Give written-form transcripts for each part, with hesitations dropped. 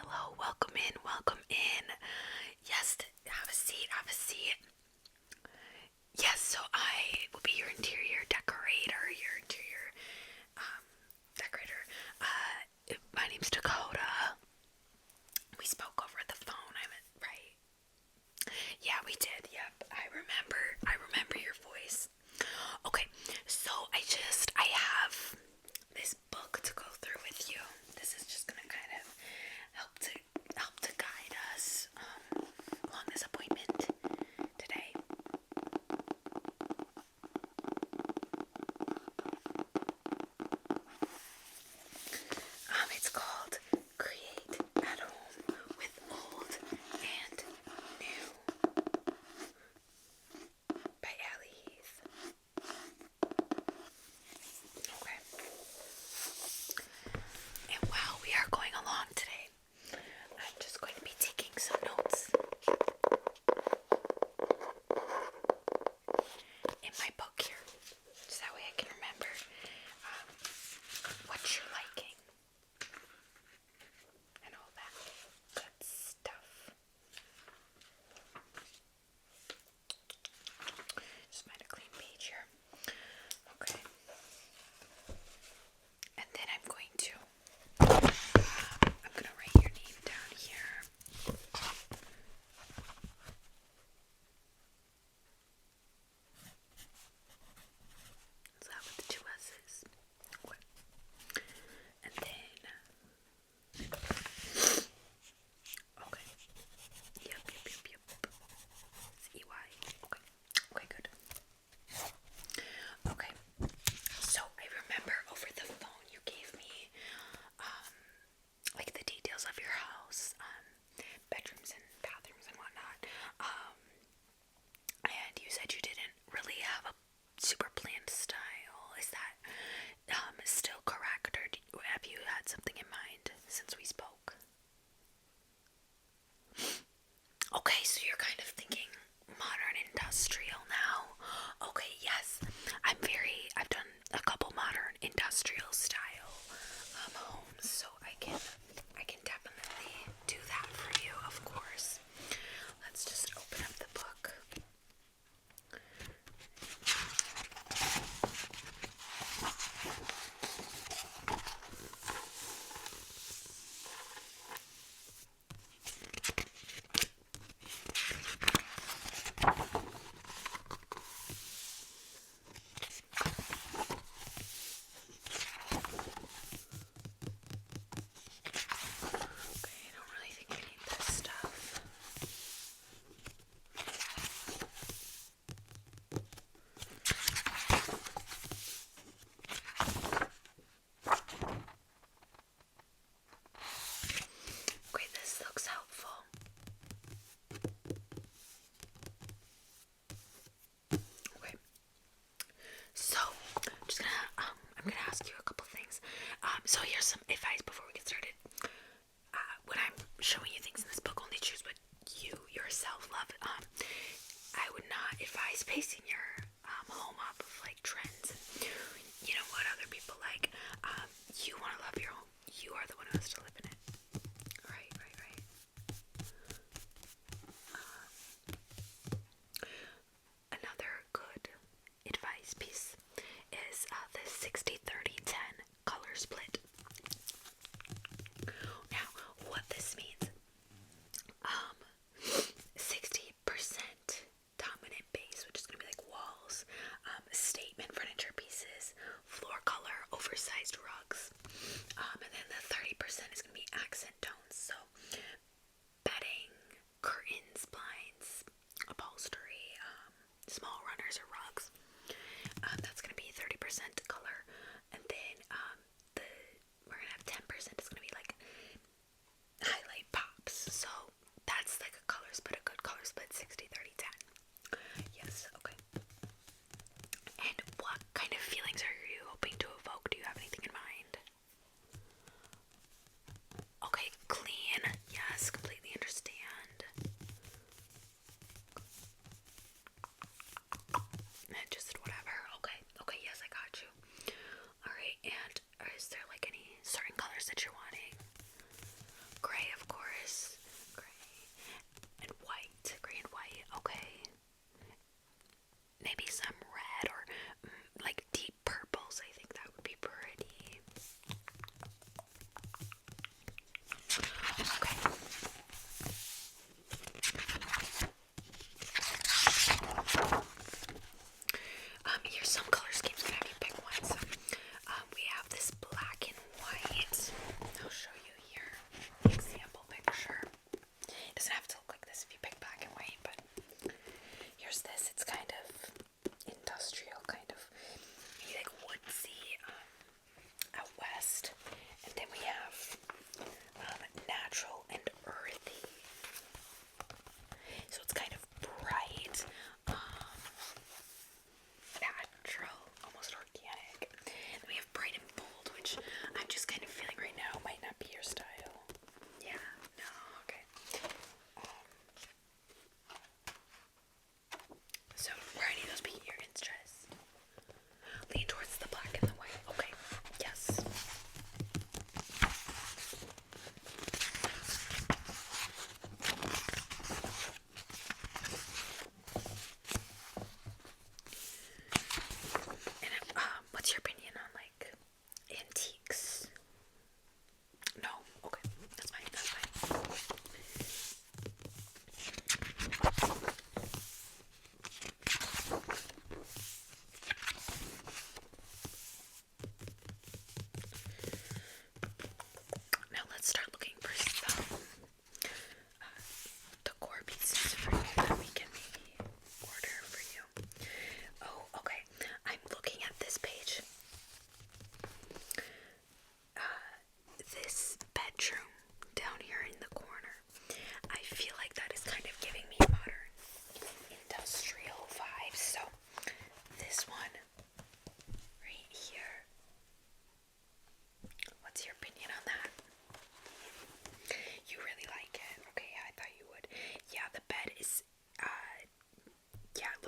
hello, welcome in, welcome in. Yes, have a seat, have a seat. Yes, so I will be your interior decorator, decorator. My name's Dakota. We spoke over the phone, right? Yeah, we did, yep. I remember your voice. Okay, so I have this book to go through with you. This is just gonna kind of help to guide us along this appointment today. It's called Create at Home with Old and New by Allie Heath. Okay. And while we are going along today, I'm just going to be taking some notes in my book here, so that way I can remember what you're liking and all that good stuff. Just find a clean page here. Okay. And then I'm going to write your name down here. Is that with the two S's? Okay. And then, okay. Yep. It's EY. Okay. Okay, good. Okay. So I remember over the phone you gave me, like the details of your house, bedrooms and bathrooms and whatnot. And you said you didn't really have a super planned style. Is that still correct, or have you had something in mind since we spoke? Okay, so you're kind of thinking modern industrial now. Okay, yes. I've done a couple modern industrial style homes, so I can definitely do that for you, of course. Let's just open up the book. Okay, I don't really think we need this stuff. Okay, this looks helpful. Okay. So, I'm gonna ask you a couple things. So here's some advice before we get started. When I'm showing you things in this book, only choose what you yourself love. I would not advise basing your home up of like trends and what other people like. You want to love your home. You are the one who has to live in it. Right. Another good advice piece is the 60-30-10 color split. Now, what this means, 60% dominant base, which is going to be like walls, statement furniture pieces, floor color, oversized rugs, and then the 30% is going to be accent tones, so bedding, curtains, blinds, upholstery, small runners or rugs. That's going to be 30% color, and then we're going to have 10% is going to be like highlight pops. So that's like a color split, a good color split, 60-30-10. Yes, okay. And what kind of feelings are you hoping to evoke? Do you have anything in mind? Okay, clean. Yes, completely understand. And just whatever. Okay, yes, I got you. Alright, and is there like any certain colors that you're wanting? Gray, of course.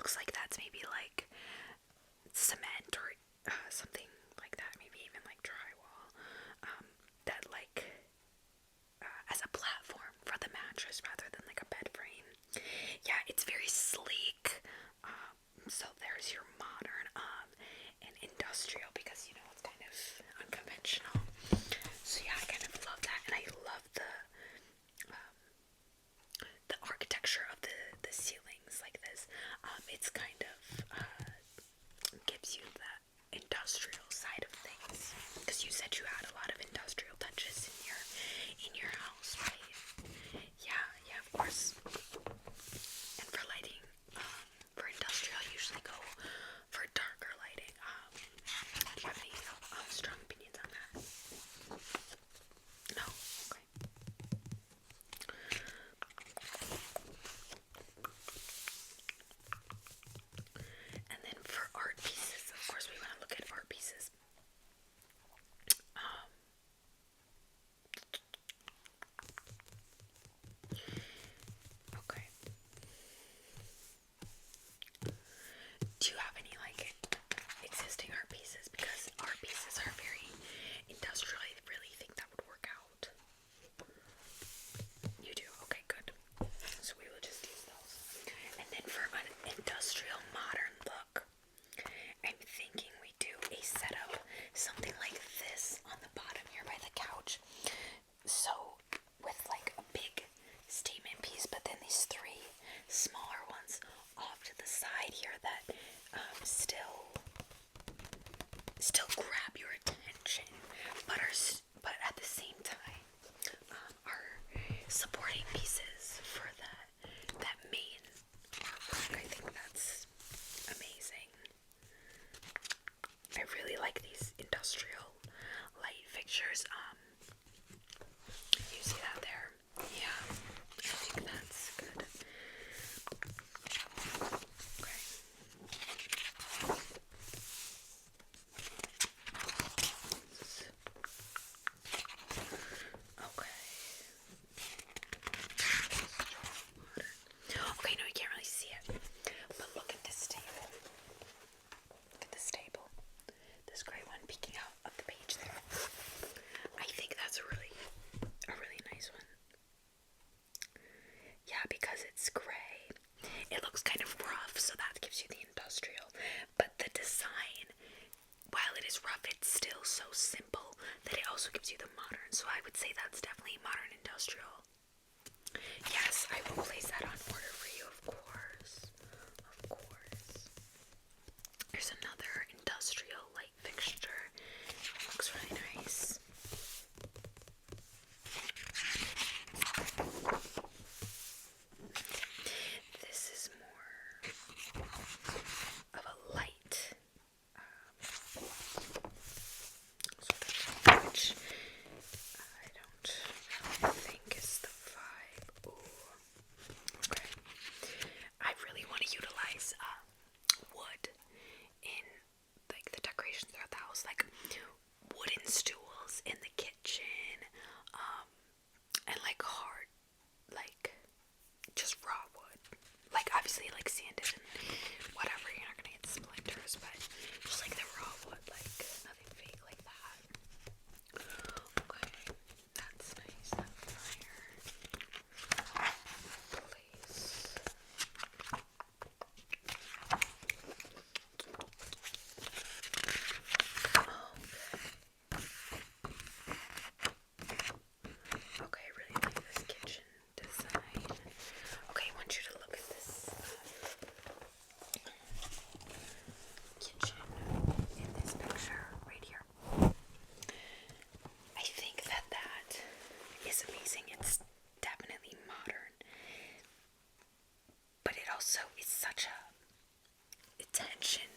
looks like that's maybe like cement or something like that, maybe even like drywall, that like as a platform for the mattress rather than like a bed frame. Yeah, it's very sleek. So there's your modern and industrial, because you know it's kind of unconventional. So yeah, I kind of love that, and I love the architecture of the ceilings like this. It's kind of gives you the industrial side of things, because you said you had a lot of industrial touches in your house, right? Yeah, of course. And for lighting, for industrial, I usually go for darker lighting. Do you have any strong opinions on that? No? Okay. And then for art pieces, of course, we want to look at art pieces. Okay. Do you have any like existing art pieces? Because art pieces are very industrial. I really think that would work out. You do? Okay, good. So we will just use those. And then for an industrial modern look, I'm thinking we do a setup, something like this on the bottom here by the couch. So with like a big statement piece, but then these three smaller ones off to the side here that still grab your attention, but at the same time are supporting pieces for that main artwork. I think that's amazing. I really like these industrial light fixtures. You see that there? Yeah, I think that's good. Okay. Okay, no, you can't really see it. But look at this table. Look at this table. This gray one peeking out of the page there. I think that's a really nice one. Yeah, because it's gray. It looks kind of rough, so that gives you the industrial. But the design, while it is rough, it's still so simple that it also gives you the modern. So I would say that's definitely modern industrial. Yes, I will place that on order for you, of course. Of course. There's another industrial light fixture. It looks really nice. This is more of a light which I don't think is the vibe. Ooh. Okay. I really want to utilize wood in like the decorations throughout the house, like wooden stools in the kitchen, and like hard, like just raw wood. Like obviously like sanded and whatever, you're not gonna get splinters, but just like the raw wood, like nothing fake like that. Okay, that's nice. That fire. Place. Okay, I really like this kitchen design. Okay, I want you to look at this kitchen in this picture right here. I think that is amazing. It's definitely modern, but it also is such a attention